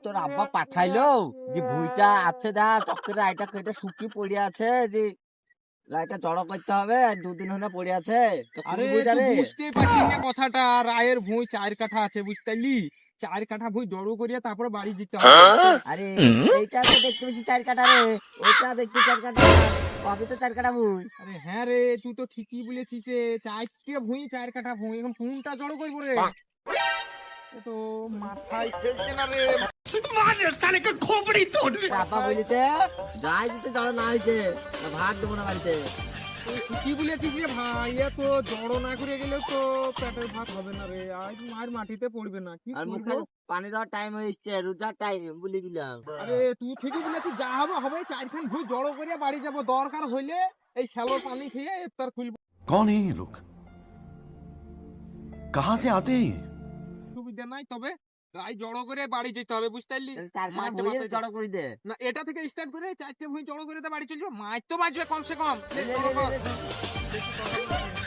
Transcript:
তোর আব্বা পাঠাইলো যে ভুইটা আছে দা টকের আইটা কেটে শুকিয়ে পড়ে আছে যে লাইটা জড়ো করতে হবে আর 2 দিন হলো পড়ে আছে তো কোন আরে ভুইটা তুই রে? বুঝতেই পারছিস না কথাটা। রায়ের ভুঁই 4 কাঠা আছে, বুঝতে পারলি? 4 কাঠা ভুঁই জড়ো করিয়া তারপরে বাড়ি যেতে হবে। আরে এইটা তো দেখতে পেয়েছি 4 কাঠা রে, ওইটা দেখতে 4 কাঠা, কবে তো 4 কাঠা ভুই। আরে হ্যাঁ রে, তুই তো ঠিকই বলেছিস রে। 4টে ভুঁই 4 কাঠা ভুঁই, এখন কোনটা জড়ো করবো রে? এ তো মাথায় খেলছে না রে। আব্বা বলিতে যাই দিতে জড়ো না হয়েছে ভাত দেবো না বাড়িতে। তুই ঠিকই বলেছিস রে ভাই, এ তো জড়ো না করে গেলেও তো পেটের ভাত হবে না রে। আজ মার মাটিতে পড়বে না, কি আর মুখে করবো? পানি দেওয়ার টাইম হয়েছে, রোজার টাইম বলে দিলাম। আরে তুই ঠিকই বলেছিস, যা হবে হবে। 4খান ভুঁই জড়ো করে বাড়ি যাবো, দরকার হইলে এই শ্যালোর পানি খেয়ে ইফতার খুলবো। कौन है ये लोग? कहां से आते हैं ये? সুবিধা নাই, তবে রায় জড়ো করে বাড়ি যেতে হবে, বুঝতে পারলি? 4 কাঠা মাঠে ভুই মাঠে জড়ো করে দে। না, এটা থেকে স্টার্ট করে 4টে ভুঁই জড়ো করে তো বাড়ি চলে যাবো। মাছ তো বাঁচবে কমসে কম। লে, লে, লে, লে, লে।